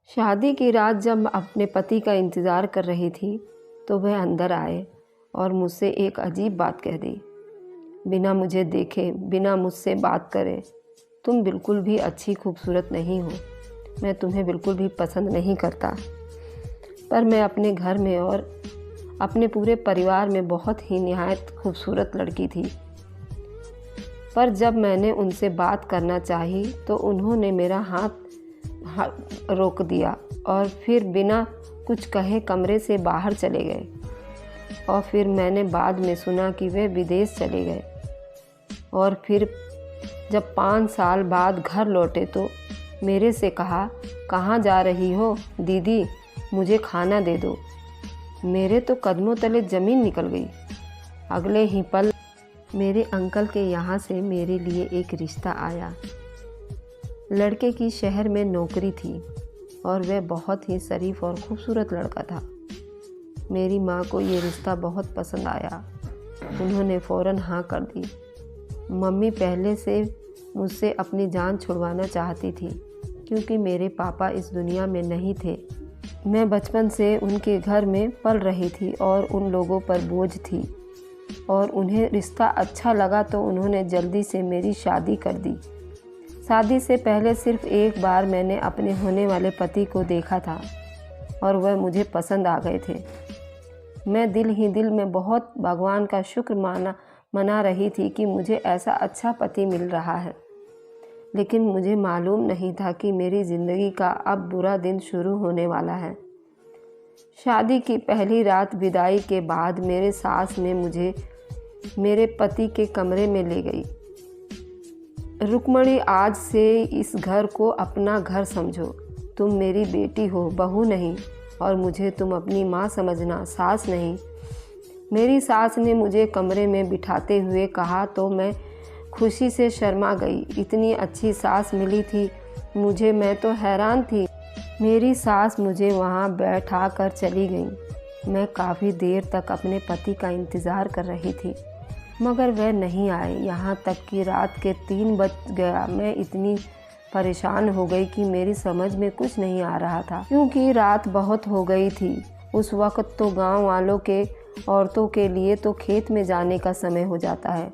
शादी की रात जब मैं अपने पति का इंतज़ार कर रही थी तो वह अंदर आए और मुझसे एक अजीब बात कह दी। बिना मुझे देखे, बिना मुझसे बात करे, तुम बिल्कुल भी अच्छी खूबसूरत नहीं हो। मैं तुम्हें बिल्कुल भी पसंद नहीं करता। पर मैं अपने घर में और अपने पूरे परिवार में बहुत ही निहायत खूबसूरत लड़की थी। पर जब मैंने उनसे बात करना चाही तो उन्होंने मेरा हाथ रोक दिया और फिर बिना कुछ कहे कमरे से बाहर चले गए। और फिर मैंने बाद में सुना कि वे विदेश चले गए। और फिर जब 5 साल बाद घर लौटे तो मेरे से कहा, कहाँ जा रही हो दीदी, मुझे खाना दे दो। मेरे तो कदमों तले ज़मीन निकल गई। अगले ही पल मेरे अंकल के यहाँ से मेरे लिए एक रिश्ता आया। लड़के की शहर में नौकरी थी और वह बहुत ही शरीफ और खूबसूरत लड़का था। मेरी माँ को ये रिश्ता बहुत पसंद आया। उन्होंने फ़ौरन हाँ कर दी। मम्मी पहले से मुझसे अपनी जान छुड़वाना चाहती थी क्योंकि मेरे पापा इस दुनिया में नहीं थे। मैं बचपन से उनके घर में पल रही थी और उन लोगों पर बोझ थी और उन्हें रिश्ता अच्छा लगा तो उन्होंने जल्दी से मेरी शादी कर दी। शादी से पहले सिर्फ एक बार मैंने अपने होने वाले पति को देखा था और वह मुझे पसंद आ गए थे। मैं दिल ही दिल में बहुत भगवान का शुक्र मना रही थी कि मुझे ऐसा अच्छा पति मिल रहा है। लेकिन मुझे मालूम नहीं था कि मेरी ज़िंदगी का अब बुरा दिन शुरू होने वाला है। शादी की पहली रात विदाई के बाद मेरे सास ने मुझे मेरे पति के कमरे में ले गई। रुक्मणी, आज से इस घर को अपना घर समझो। तुम मेरी बेटी हो, बहू नहीं, और मुझे तुम अपनी माँ समझना, सास नहीं। मेरी सास ने मुझे कमरे में बिठाते हुए कहा तो मैं खुशी से शर्मा गई। इतनी अच्छी सास मिली थी मुझे, मैं तो हैरान थी। मेरी सास मुझे वहाँ बैठा कर चली गई। मैं काफ़ी देर तक अपने पति का इंतज़ार कर रही थी मगर वह नहीं आए। यहाँ तक कि रात के 3 बज गया। मैं इतनी परेशान हो गई कि मेरी समझ में कुछ नहीं आ रहा था क्योंकि रात बहुत हो गई थी। उस वक़्त तो गांव वालों के औरतों के लिए तो खेत में जाने का समय हो जाता है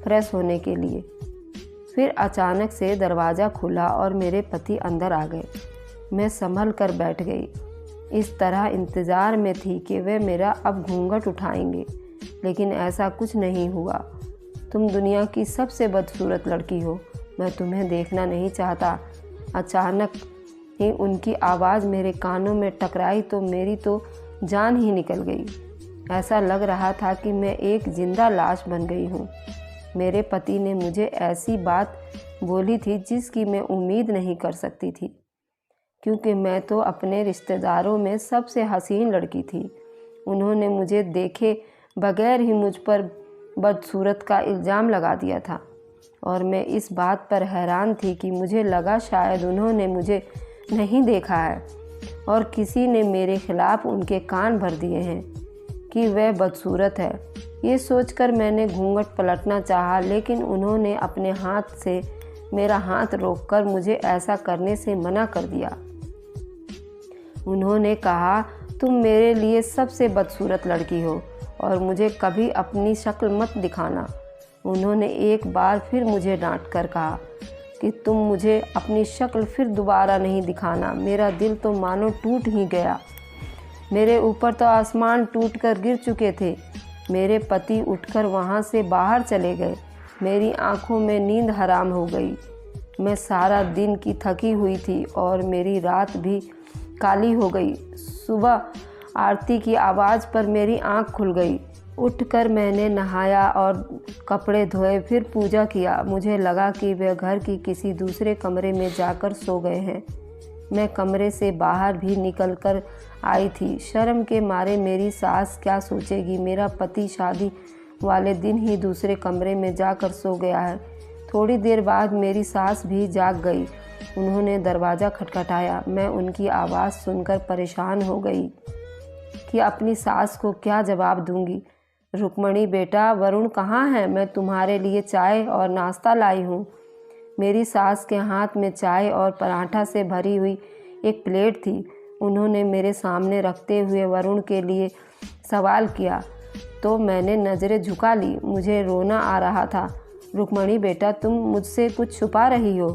फ्रेश होने के लिए। फिर अचानक से दरवाज़ा खुला और मेरे पति अंदर आ गए। मैं संभल कर बैठ गई। इस तरह इंतज़ार में थी कि वे मेरा अब घूंघट उठाएंगे, लेकिन ऐसा कुछ नहीं हुआ। तुम दुनिया की सबसे बदसूरत लड़की हो, मैं तुम्हें देखना नहीं चाहता। अचानक ही उनकी आवाज़ मेरे कानों में टकराई तो मेरी तो जान ही निकल गई। ऐसा लग रहा था कि मैं एक जिंदा लाश बन गई हूँ। मेरे पति ने मुझे ऐसी बात बोली थी जिसकी मैं उम्मीद नहीं कर सकती थी क्योंकि मैं तो अपने रिश्तेदारों में सबसे हसीन लड़की थी। उन्होंने मुझे देखे बगैर ही मुझ पर बदसूरत का इल्ज़ाम लगा दिया था और मैं इस बात पर हैरान थी कि मुझे लगा शायद उन्होंने मुझे नहीं देखा है और किसी ने मेरे खिलाफ़ उनके कान भर दिए हैं कि वह बदसूरत है। ये सोचकर मैंने घूंघट पलटना चाहा, लेकिन उन्होंने अपने हाथ से मेरा हाथ रोककर मुझे ऐसा करने से मना कर दिया। उन्होंने कहा, तुम मेरे लिए सबसे बदसूरत लड़की हो और मुझे कभी अपनी शक्ल मत दिखाना। उन्होंने एक बार फिर मुझे डांट कर कहा कि तुम मुझे अपनी शक्ल फिर दोबारा नहीं दिखाना। मेरा दिल तो मानो टूट ही गया। मेरे ऊपर तो आसमान टूटकर गिर चुके थे। मेरे पति उठकर वहाँ से बाहर चले गए। मेरी आंखों में नींद हराम हो गई। मैं सारा दिन की थकी हुई थी और मेरी रात भी काली हो गई। सुबह आरती की आवाज़ पर मेरी आंख खुल गई। उठकर मैंने नहाया और कपड़े धोए, फिर पूजा किया। मुझे लगा कि वे घर की किसी दूसरे कमरे में जाकर सो गए हैं। मैं कमरे से बाहर भी निकल कर आई थी। शर्म के मारे मेरी सास क्या सोचेगी, मेरा पति शादी वाले दिन ही दूसरे कमरे में जाकर सो गया है। थोड़ी देर बाद मेरी सास भी जाग गई। उन्होंने दरवाज़ा खटखटाया। मैं उनकी आवाज़ सुनकर परेशान हो गई कि अपनी सास को क्या जवाब दूंगी। रुक्मणी बेटा, वरुण कहाँ है? मैं तुम्हारे लिए चाय और नाश्ता लाई हूँ। मेरी सास के हाथ में चाय और पराठा से भरी हुई एक प्लेट थी। उन्होंने मेरे सामने रखते हुए वरुण के लिए सवाल किया तो मैंने नज़रें झुका ली। मुझे रोना आ रहा था। रुक्मणी बेटा, तुम मुझसे कुछ छुपा रही हो।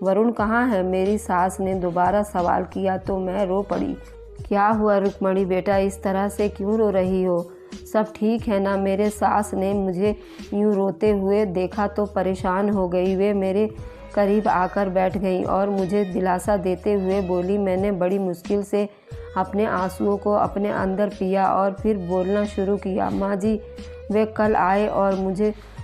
वरुण कहाँ है? मेरी सास ने दोबारा सवाल किया तो मैं रो पड़ी। क्या हुआ रुक्मणी बेटा, इस तरह से क्यों रो रही हो? सब ठीक है ना? मेरे सास ने मुझे यूँ रोते हुए देखा तो परेशान हो गई। वे मेरे करीब आकर बैठ गई और मुझे दिलासा देते हुए बोली। मैंने बड़ी मुश्किल से अपने आंसुओं को अपने अंदर पिया और फिर बोलना शुरू किया। माँ जी, वे कल आए और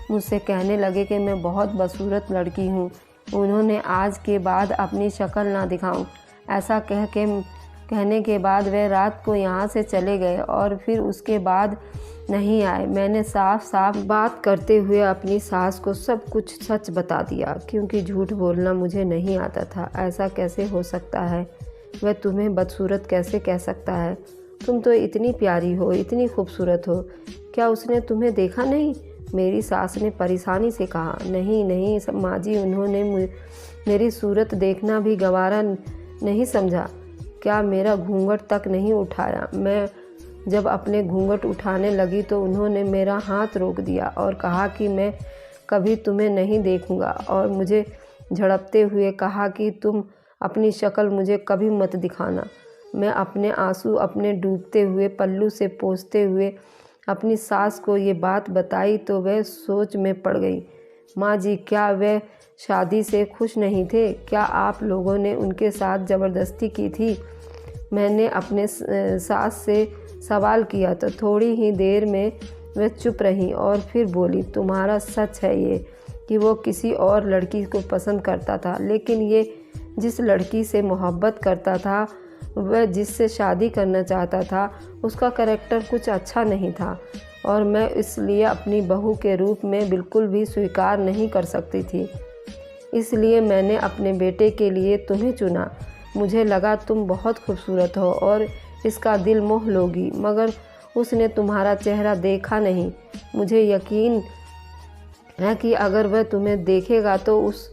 मुझसे कहने लगे कि मैं बहुत बदसूरत लड़की हूँ। उन्होंने आज के बाद अपनी शक्ल ना दिखाऊं। ऐसा कहने के बाद वे रात को यहाँ से चले गए और फिर उसके बाद नहीं आए। मैंने साफ साफ बात करते हुए अपनी सास को सब कुछ सच बता दिया, क्योंकि झूठ बोलना मुझे नहीं आता था। ऐसा कैसे हो सकता है? वह तुम्हें बदसूरत कैसे कह सकता है? तुम तो इतनी प्यारी हो, इतनी खूबसूरत हो। क्या उसने तुम्हें देखा नहीं? मेरी सास ने परेशानी से कहा। नहीं नहीं माँ जी, उन्होंने मेरी सूरत देखना भी गवारा नहीं समझा। क्या मेरा घूंघट तक नहीं उठाया? मैं जब अपने घूंघट उठाने लगी तो उन्होंने मेरा हाथ रोक दिया और कहा कि मैं कभी तुम्हें नहीं देखूंगा, और मुझे झड़पते हुए कहा कि तुम अपनी शक्ल मुझे कभी मत दिखाना। मैं अपने आंसू अपने डूबते हुए पल्लू से पोंछते हुए अपनी सास को ये बात बताई तो वह सोच में पड़ गई। माँ जी, क्या वे शादी से खुश नहीं थे? क्या आप लोगों ने उनके साथ ज़बरदस्ती की थी? मैंने अपने सास से सवाल किया तो थोड़ी ही देर में वह चुप रही और फिर बोली। तुम्हारा सच है ये कि वो किसी और लड़की को पसंद करता था, लेकिन ये जिस लड़की से मोहब्बत करता था, वह जिससे शादी करना चाहता था, उसका कैरेक्टर कुछ अच्छा नहीं था और मैं इसलिए अपनी बहू के रूप में बिल्कुल भी स्वीकार नहीं कर सकती थी। इसलिए मैंने अपने बेटे के लिए तुम्हें चुना। मुझे लगा तुम बहुत खूबसूरत हो और इसका दिल मोह लोगी, मगर उसने तुम्हारा चेहरा देखा नहीं। मुझे यकीन है कि अगर वह तुम्हें देखेगा तो उस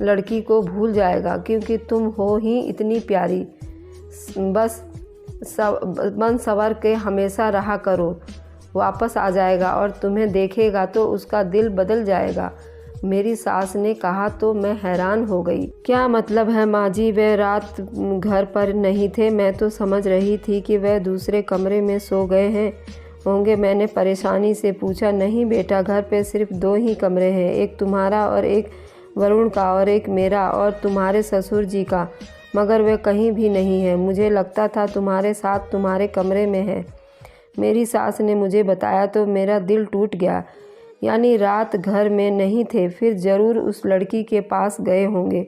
लड़की को भूल जाएगा, क्योंकि तुम हो ही इतनी प्यारी। बस बन सवर के हमेशा रहा करो। वापस आ जाएगा और तुम्हें देखेगा तो उसका दिल बदल जाएगा। मेरी सास ने कहा तो मैं हैरान हो गई। क्या मतलब है माँ जी? वे रात घर पर नहीं थे। मैं तो समझ रही थी कि वह दूसरे कमरे में सो गए हैं होंगे। मैंने परेशानी से पूछा। नहीं बेटा, घर पे सिर्फ 2 ही कमरे हैं, एक तुम्हारा और एक वरुण का और एक मेरा और तुम्हारे ससुर जी का, मगर वे कहीं भी नहीं है। मुझे लगता था तुम्हारे साथ तुम्हारे कमरे में है। मेरी सास ने मुझे बताया तो मेरा दिल टूट गया। यानी रात घर में नहीं थे, फिर ज़रूर उस लड़की के पास गए होंगे।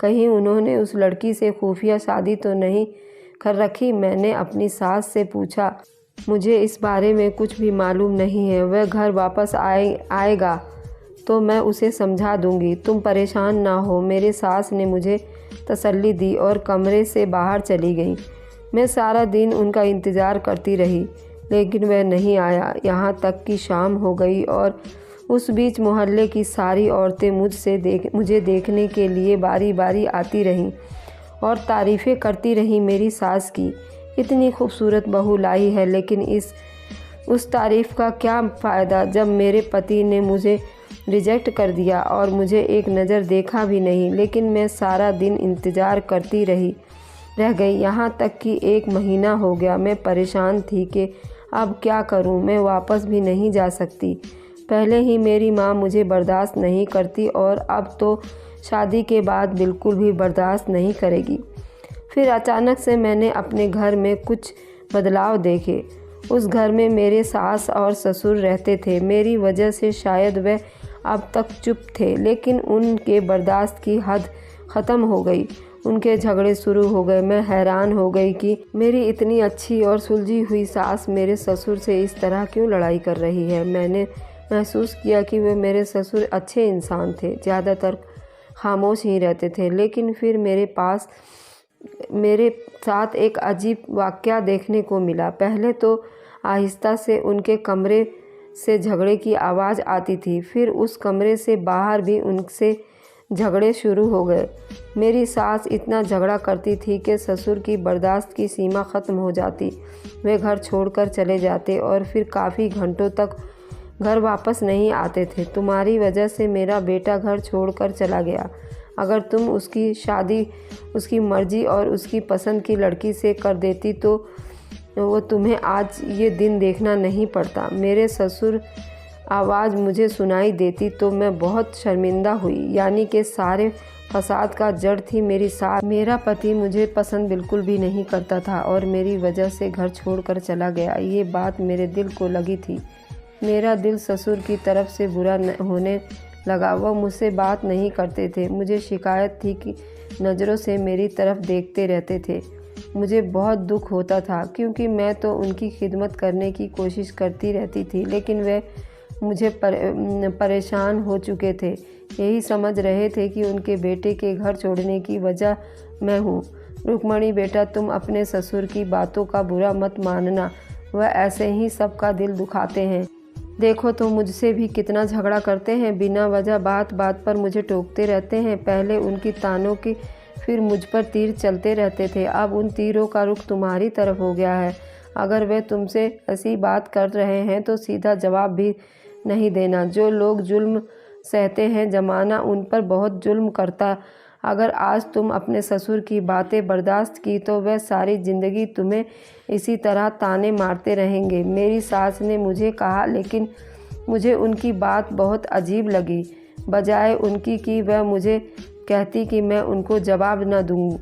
कहीं उन्होंने उस लड़की से खुफिया शादी तो नहीं कर रखी? मैंने अपनी सास से पूछा। मुझे इस बारे में कुछ भी मालूम नहीं है। वह घर वापस आएगा तो मैं उसे समझा दूंगी, तुम परेशान ना हो। मेरे सास ने मुझे तसल्ली दी और कमरे से बाहर चली गई। मैं सारा दिन उनका इंतज़ार करती रही, लेकिन वह नहीं आया। यहाँ तक कि शाम हो गई और उस बीच मोहल्ले की सारी औरतें मुझे देखने के लिए बारी बारी आती रहीं और तारीफ़ें करती रहीं मेरी सास की। इतनी खूबसूरत बहू लाई है, लेकिन उस तारीफ़ का क्या फ़ायदा जब मेरे पति ने मुझे रिजेक्ट कर दिया और मुझे एक नज़र देखा भी नहीं। लेकिन मैं सारा दिन इंतज़ार करती रह गई। यहाँ तक कि 1 महीना हो गया। मैं परेशान थी कि अब क्या करूं? मैं वापस भी नहीं जा सकती। पहले ही मेरी माँ मुझे बर्दाश्त नहीं करती और अब तो शादी के बाद बिल्कुल भी बर्दाश्त नहीं करेगी। फिर अचानक से मैंने अपने घर में कुछ बदलाव देखे। उस घर में मेरे सास और ससुर रहते थे। मेरी वजह से शायद वे अब तक चुप थे, लेकिन उनके बर्दाश्त की हद ख़त्म हो गई। उनके झगड़े शुरू हो गए। मैं हैरान हो गई कि मेरी इतनी अच्छी और सुलझी हुई सास मेरे ससुर से इस तरह क्यों लड़ाई कर रही है। मैंने महसूस किया कि वे मेरे ससुर अच्छे इंसान थे, ज़्यादातर खामोश ही रहते थे। लेकिन फिर मेरे साथ एक अजीब वाक़या देखने को मिला। पहले तो आहिस्ता से उनके कमरे से झगड़े की आवाज़ आती थी, फिर उस कमरे से बाहर भी उनसे झगड़े शुरू हो गए। मेरी सास इतना झगड़ा करती थी कि ससुर की बर्दाश्त की सीमा ख़त्म हो जाती। वे घर छोड़कर चले जाते और फिर काफ़ी घंटों तक घर वापस नहीं आते थे। तुम्हारी वजह से मेरा बेटा घर छोड़कर चला गया। अगर तुम उसकी शादी उसकी मर्ज़ी और उसकी पसंद की लड़की से कर देती तो वो तुम्हें आज ये दिन देखना नहीं पड़ता। मेरे ससुर आवाज़ मुझे सुनाई देती तो मैं बहुत शर्मिंदा हुई। यानी कि सारे फसाद का जड़ थी मेरी सास। मेरा पति मुझे पसंद बिल्कुल भी नहीं करता था और मेरी वजह से घर छोड़कर चला गया। ये बात मेरे दिल को लगी थी। मेरा दिल ससुर की तरफ से बुरा होने लगा। वह मुझसे बात नहीं करते थे। मुझे शिकायत थी कि नज़रों से मेरी तरफ देखते रहते थे। मुझे बहुत दुख होता था क्योंकि मैं तो उनकी खिदमत करने की कोशिश करती रहती थी, लेकिन वे मुझे परेशान हो चुके थे। यही समझ रहे थे कि उनके बेटे के घर छोड़ने की वजह मैं हूँ। रुक्मणी बेटा, तुम अपने ससुर की बातों का बुरा मत मानना। वह ऐसे ही सबका दिल दुखाते हैं। देखो तो मुझसे भी कितना झगड़ा करते हैं। बिना वजह बात बात पर मुझे टोकते रहते हैं। पहले उनकी तानों की, फिर मुझ पर तीर चलते रहते थे। अब उन तीरों का रुख तुम्हारी तरफ हो गया है। अगर वे तुमसे ऐसी बात कर रहे हैं तो सीधा जवाब भी नहीं देना। जो लोग जुल्म सहते हैं, ज़माना उन पर बहुत जुल्म करता। अगर आज तुम अपने ससुर की बातें बर्दाश्त की तो वह सारी ज़िंदगी तुम्हें इसी तरह ताने मारते रहेंगे। मेरी सास ने मुझे कहा, लेकिन मुझे उनकी बात बहुत अजीब लगी। बजाय उनकी कि वह मुझे कहती कि मैं उनको जवाब न दूँ,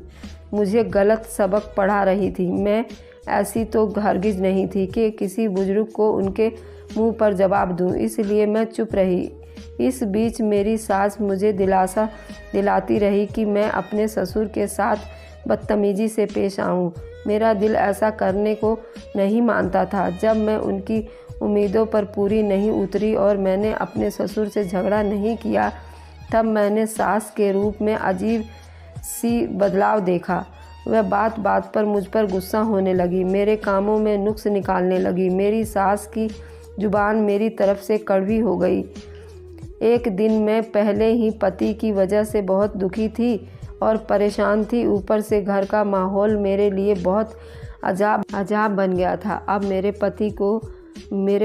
मुझे गलत सबक पढ़ा रही थी। मैं ऐसी तो हरगिज़ नहीं थी कि किसी बुजुर्ग को उनके मुंह पर जवाब दूँ, इसलिए मैं चुप रही। इस बीच मेरी सास मुझे दिलासा दिलाती रही कि मैं अपने ससुर के साथ बदतमीज़ी से पेश आऊँ। मेरा दिल ऐसा करने को नहीं मानता था। जब मैं उनकी उम्मीदों पर पूरी नहीं उतरी और मैंने अपने ससुर से झगड़ा नहीं किया, तब मैंने सास के रूप में अजीब सी बदलाव देखा। वह बात बात पर मुझ पर गुस्सा होने लगी, मेरे कामों में नुक्स निकालने लगी। मेरी सास की जुबान मेरी तरफ से कड़वी हो गई। एक दिन मैं पहले ही पति की वजह से बहुत दुखी थी और परेशान थी। ऊपर से घर का माहौल मेरे लिए बहुत अजाब बन गया था। अब मेरे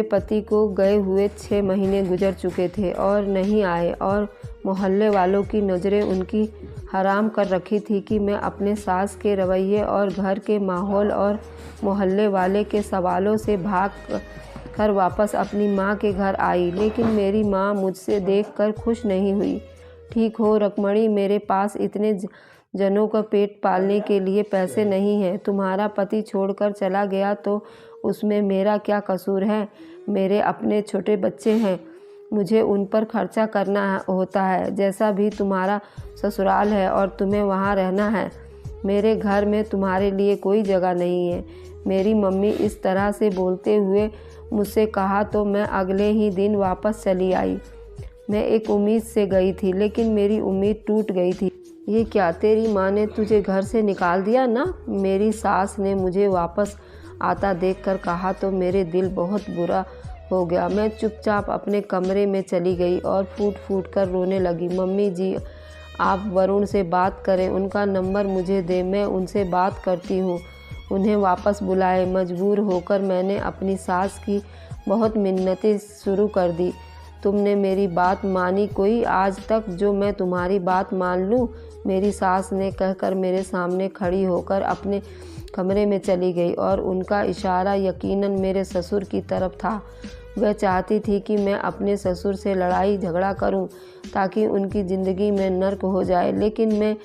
पति को गए हुए 6 महीने गुजर चुके थे और नहीं आए, और मोहल्ले वालों की नज़रें उनकी हराम कर रखी थी कि मैं अपने सास के रवैये और घर के माहौल और मोहल्ले वाले के सवालों से भाग कर वापस अपनी माँ के घर आई। लेकिन मेरी माँ मुझसे देखकर खुश नहीं हुई। ठीक हो रुक्मणी, मेरे पास इतने जनों का पेट पालने के लिए पैसे नहीं हैं। तुम्हारा पति छोड़कर चला गया तो उसमें मेरा क्या कसूर है? मेरे अपने छोटे बच्चे हैं, मुझे उन पर खर्चा करना होता है। जैसा भी तुम्हारा ससुराल है और तुम्हें वहाँ रहना है। मेरे घर में तुम्हारे लिए कोई जगह नहीं है। मेरी मम्मी इस तरह से बोलते हुए मुझसे कहा तो मैं अगले ही दिन वापस चली आई। मैं एक उम्मीद से गई थी, लेकिन मेरी उम्मीद टूट गई थी। ये क्या, तेरी माँ ने तुझे घर से निकाल दिया ना? मेरी सास ने मुझे वापस आता देखकर कहा तो मेरे दिल बहुत बुरा हो गया। मैं चुपचाप अपने कमरे में चली गई और फूट फूट कर रोने लगी। मम्मी जी, आप वरुण से बात करें, उनका नंबर मुझे दे, मैं उनसे बात करती हूँ। उन्हें वापस बुलाए। मजबूर होकर मैंने अपनी सास की बहुत मिन्नतें शुरू कर दी। तुमने मेरी बात मानी कोई आज तक जो मैं तुम्हारी बात मान लूँ? मेरी सास ने कहकर मेरे सामने खड़ी होकर अपने कमरे में चली गई और उनका इशारा यकीनन मेरे ससुर की तरफ था। वह चाहती थी कि मैं अपने ससुर से लड़ाई झगड़ा करूं ताकि उनकी ज़िंदगी में नर्क हो जाए, लेकिन मैं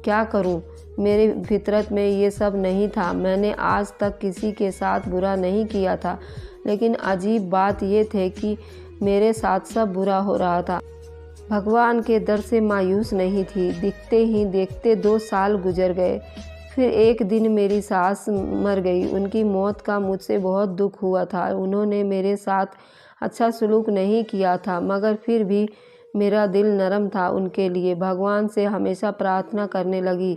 क्या करूं? मेरी फितरत में ये सब नहीं था। मैंने आज तक किसी के साथ बुरा नहीं किया था, लेकिन अजीब बात ये थी कि मेरे साथ सब बुरा हो रहा था। भगवान के दर से मायूस नहीं थी। दिखते ही देखते 2 साल गुजर गए। फिर एक दिन मेरी सास मर गई। उनकी मौत का मुझसे बहुत दुख हुआ था। उन्होंने मेरे साथ अच्छा सलूक नहीं किया था, मगर फिर भी मेरा दिल नरम था उनके लिए। भगवान से हमेशा प्रार्थना करने लगी।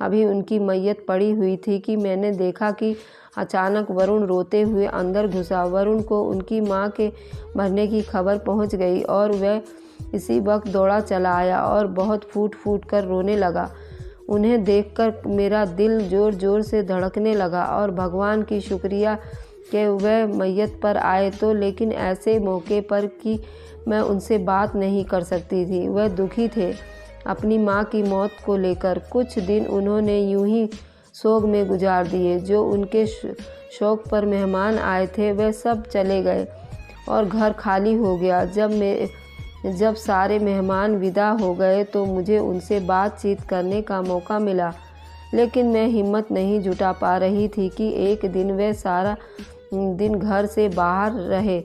अभी उनकी मैयत पड़ी हुई थी कि मैंने देखा कि अचानक वरुण रोते हुए अंदर घुसा। वरुण को उनकी माँ के मरने की खबर पहुँच गई और वह इसी वक्त दौड़ा चला आया और बहुत फूट फूट कर रोने लगा। उन्हें देखकर मेरा दिल ज़ोर ज़ोर से धड़कने लगा और भगवान की शुक्रिया कि वह मैयत पर आए तो, लेकिन ऐसे मौके पर कि मैं उनसे बात नहीं कर सकती थी। वह दुखी थे अपनी माँ की मौत को लेकर। कुछ दिन उन्होंने यूं ही सोग में गुजार दिए। जो उनके शौक पर मेहमान आए थे वह सब चले गए और घर खाली हो गया। जब सारे मेहमान विदा हो गए तो मुझे उनसे बातचीत करने का मौका मिला, लेकिन मैं हिम्मत नहीं जुटा पा रही थी कि एक दिन वे सारा दिन घर से बाहर रहे।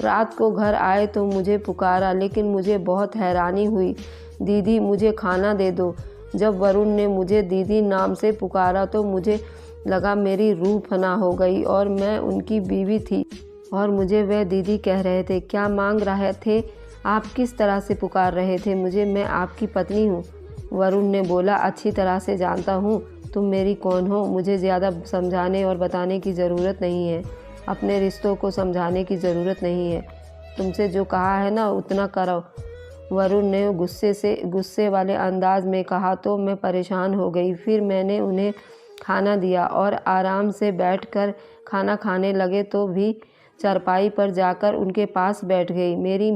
रात को घर आए तो मुझे पुकारा, लेकिन मुझे बहुत हैरानी हुई। दीदी मुझे खाना दे दो। जब वरुण ने मुझे दीदी नाम से पुकारा तो मुझे लगा मेरी रूह फना हो गई और मैं उनकी बीवी थी और मुझे वह दीदी कह रहे थे। क्या मांग रहे थे? आप किस तरह से पुकार रहे थे मुझे? मैं आपकी पत्नी हूँ। वरुण ने बोला, अच्छी तरह से जानता हूँ तुम मेरी कौन हो। मुझे ज़्यादा समझाने और बताने की ज़रूरत नहीं है। अपने रिश्तों को समझाने की ज़रूरत नहीं है। तुमसे जो कहा है ना उतना करो। वरुण ने गुस्से वाले अंदाज में कहा तो मैं परेशान हो गई। फिर मैंने उन्हें खाना दिया और आराम से बैठकर खाना खाने लगे तो भी चारपाई पर जाकर उनके पास बैठ गई। मेरी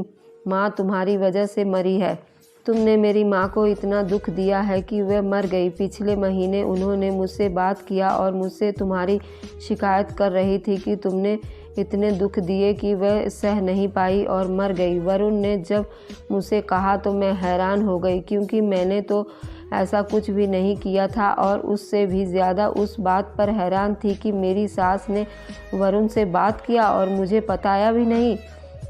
माँ तुम्हारी वजह से मरी है। तुमने मेरी माँ को इतना दुख दिया है कि वह मर गई। पिछले महीने उन्होंने मुझसे बात किया और मुझसे तुम्हारी शिकायत कर रही थी कि तुमने इतने दुख दिए कि वह सह नहीं पाई और मर गई। वरुण ने जब मुझसे कहा तो मैं हैरान हो गई, क्योंकि मैंने तो ऐसा कुछ भी नहीं किया था और उससे भी ज़्यादा उस बात पर हैरान थी कि मेरी सास ने वरुण से बात किया और मुझे बताया भी नहीं।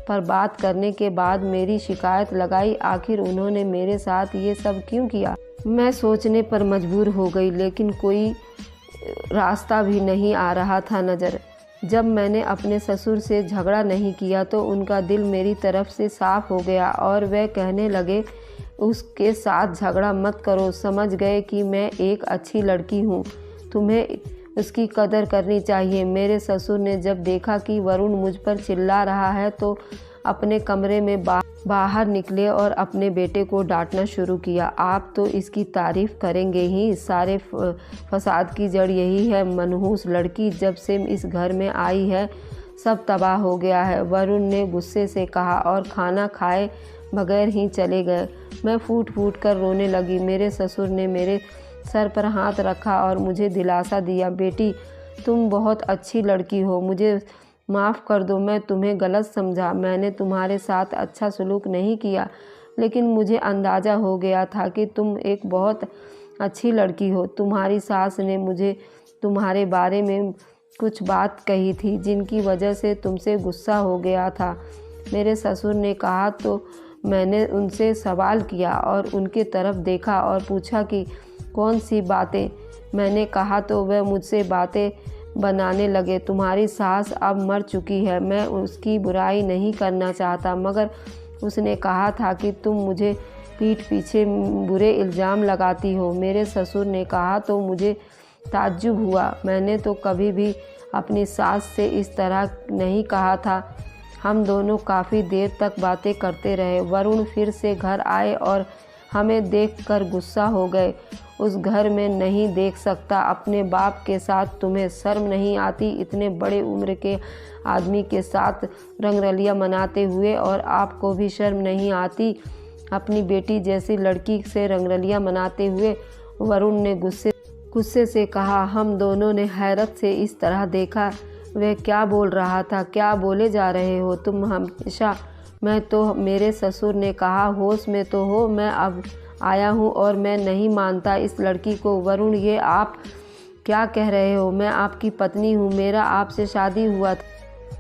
पर बात करने के बाद मेरी शिकायत लगाई। आखिर उन्होंने मेरे साथ ये सब क्यों किया? मैं सोचने पर मजबूर हो गई, लेकिन कोई रास्ता भी नहीं आ रहा था नज़र। जब मैंने अपने ससुर से झगड़ा नहीं किया तो उनका दिल मेरी तरफ से साफ़ हो गया और वह कहने लगे, उसके साथ झगड़ा मत करो। समझ गए कि मैं एक अच्छी लड़की हूँ, तुम्हें उसकी कदर करनी चाहिए। मेरे ससुर ने जब देखा कि वरुण मुझ पर चिल्ला रहा है तो अपने कमरे में बाहर निकले और अपने बेटे को डांटना शुरू किया। आप तो इसकी तारीफ़ करेंगे ही, सारे फसाद की जड़ यही है। मनहूस लड़की जब से इस घर में आई है सब तबाह हो गया है, वरुण ने गुस्से से कहा और खाना खाए बगैर ही चले गए। मैं फूट फूट कर रोने लगी। मेरे ससुर ने मेरे सर पर हाथ रखा और मुझे दिलासा दिया, बेटी तुम बहुत अच्छी लड़की हो, मुझे माफ़ कर दो, मैं तुम्हें गलत समझा। मैंने तुम्हारे साथ अच्छा सलूक नहीं किया, लेकिन मुझे अंदाज़ा हो गया था कि तुम एक बहुत अच्छी लड़की हो। तुम्हारी सास ने मुझे तुम्हारे बारे में कुछ बात कही थी जिनकी वजह से तुमसे गुस्सा हो गया था। मेरे ससुर ने कहा तो मैंने उनसे सवाल किया और उनके तरफ देखा और पूछा कि कौन सी बातें। मैंने कहा तो वह मुझसे बातें बनाने लगे। तुम्हारी सास अब मर चुकी है, मैं उसकी बुराई नहीं करना चाहता, मगर उसने कहा था कि तुम मुझे पीठ पीछे बुरे इल्ज़ाम लगाती हो। मेरे ससुर ने कहा तो मुझे ताज्जुब हुआ। मैंने तो कभी भी अपनी सास से इस तरह नहीं कहा था। हम दोनों काफ़ी देर तक बातें करते रहे। वरुण फिर से घर आए और हमें देखकर गुस्सा हो गए। उस घर में नहीं देख सकता अपने बाप के साथ, तुम्हें शर्म नहीं आती इतने बड़े उम्र के आदमी के साथ रंगरलिया मनाते हुए, और आपको भी शर्म नहीं आती अपनी बेटी जैसी लड़की से रंगरलिया मनाते हुए? वरुण ने गुस्से से कहा। हम दोनों ने हैरत से इस तरह देखा। वह क्या बोल रहा था? क्या बोले जा रहे हो तुम हमेशा? मैं तो, मेरे ससुर ने कहा, होश में तो हो, मैं अब आया हूँ और मैं नहीं मानता इस लड़की को। वरुण ये आप क्या कह रहे हो? मैं आपकी पत्नी हूँ, मेरा आपसे शादी हुआ था।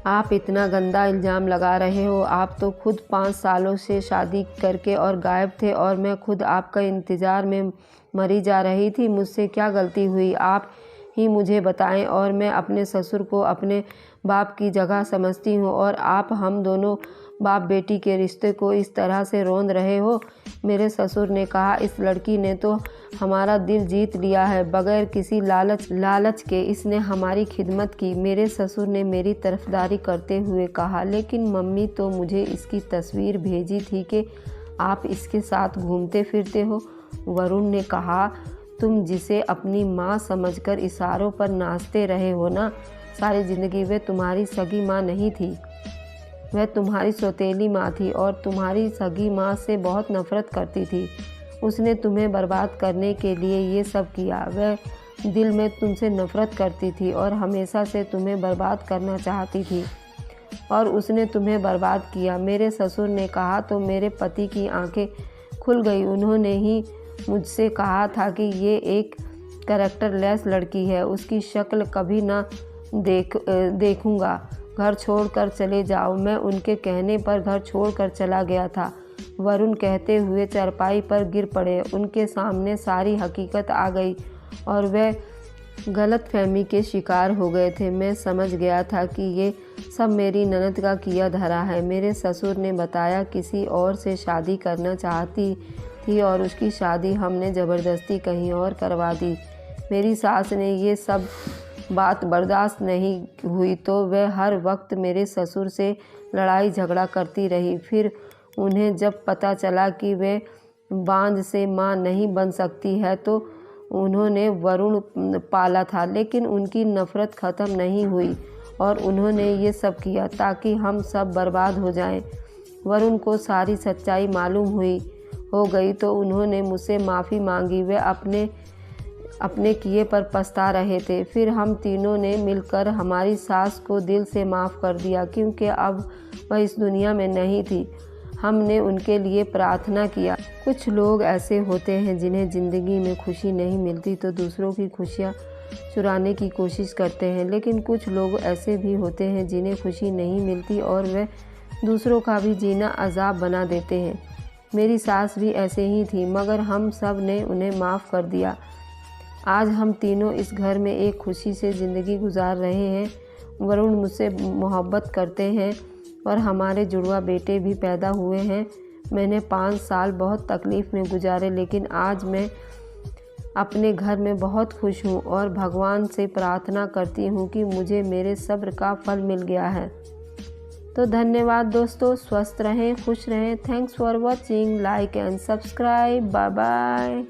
आप इतना गंदा इल्ज़ाम लगा रहे हो। आप तो खुद 5 सालों से शादी करके और गायब थे और मैं खुद आपका इंतज़ार में मरी जा रही थी। मुझसे क्या गलती हुई आप ही मुझे बताएं। और मैं अपने ससुर को अपने बाप की जगह समझती हूँ और आप हम दोनों बाप बेटी के रिश्ते को इस तरह से रौंद रहे हो। मेरे ससुर ने कहा, इस लड़की ने तो हमारा दिल जीत लिया है, बगैर किसी लालच के इसने हमारी खिदमत की। मेरे ससुर ने मेरी तरफदारी करते हुए कहा, लेकिन मम्मी तो मुझे इसकी तस्वीर भेजी थी कि आप इसके साथ घूमते फिरते हो। वरुण ने कहा, तुम जिसे अपनी माँ समझकर इशारों पर नाचते रहे हो ना, सारी ज़िंदगी वह तुम्हारी सगी माँ नहीं थी। वह तुम्हारी सौतेली माँ थी और तुम्हारी सगी माँ से बहुत नफरत करती थी। उसने तुम्हें बर्बाद करने के लिए ये सब किया। वह दिल में तुमसे नफरत करती थी और हमेशा से तुम्हें बर्बाद करना चाहती थी और उसने तुम्हें बर्बाद किया। मेरे ससुर ने कहा तो मेरे पति की आंखें खुल गई। उन्होंने ही मुझसे कहा था कि ये एक कैरेक्टरलेस लड़की है, उसकी शक्ल कभी ना देखूंगा। घर छोड़कर चले जाओ। मैं उनके कहने पर घर छोड़कर चला गया था। वरुण कहते हुए चारपाई पर गिर पड़े। उनके सामने सारी हकीकत आ गई और वह गलतफहमी के शिकार हो गए थे। मैं समझ गया था कि ये सब मेरी ननद का किया धरा है। मेरे ससुर ने बताया किसी और से शादी करना चाहती थी और उसकी शादी हमने ज़बरदस्ती कहीं और करवा दी। मेरी सास ने ये सब बात बर्दाश्त नहीं हुई तो वह हर वक्त मेरे ससुर से लड़ाई झगड़ा करती रही। फिर उन्हें जब पता चला कि वे बांझ से माँ नहीं बन सकती है तो उन्होंने वरुण पाला था, लेकिन उनकी नफ़रत ख़त्म नहीं हुई और उन्होंने ये सब किया ताकि हम सब बर्बाद हो जाएं। वरुण को सारी सच्चाई मालूम हो गई तो उन्होंने मुझसे माफ़ी मांगी। वे अपने किए पर पछता रहे थे। फिर हम तीनों ने मिलकर हमारी सास को दिल से माफ़ कर दिया क्योंकि अब वह इस दुनिया में नहीं थी। हमने उनके लिए प्रार्थना किया। कुछ लोग ऐसे होते हैं जिन्हें ज़िंदगी में खुशी नहीं मिलती तो दूसरों की खुशियाँ चुराने की कोशिश करते हैं, लेकिन कुछ लोग ऐसे भी होते हैं जिन्हें खुशी नहीं मिलती और वे दूसरों का भी जीना अजाब बना देते हैं। मेरी सास भी ऐसे ही थी, मगर हम सब ने उन्हें माफ़ कर दिया। आज हम तीनों इस घर में एक खुशी से ज़िंदगी गुजार रहे हैं। वरुण मुझसे मोहब्बत करते हैं और हमारे जुड़वा बेटे भी पैदा हुए हैं। मैंने 5 साल बहुत तकलीफ़ में गुजारे, लेकिन आज मैं अपने घर में बहुत खुश हूँ और भगवान से प्रार्थना करती हूँ कि मुझे मेरे सब्र का फल मिल गया है। तो धन्यवाद दोस्तों, स्वस्थ रहें, खुश रहें। Thanks for watching, like and subscribe. Bye bye.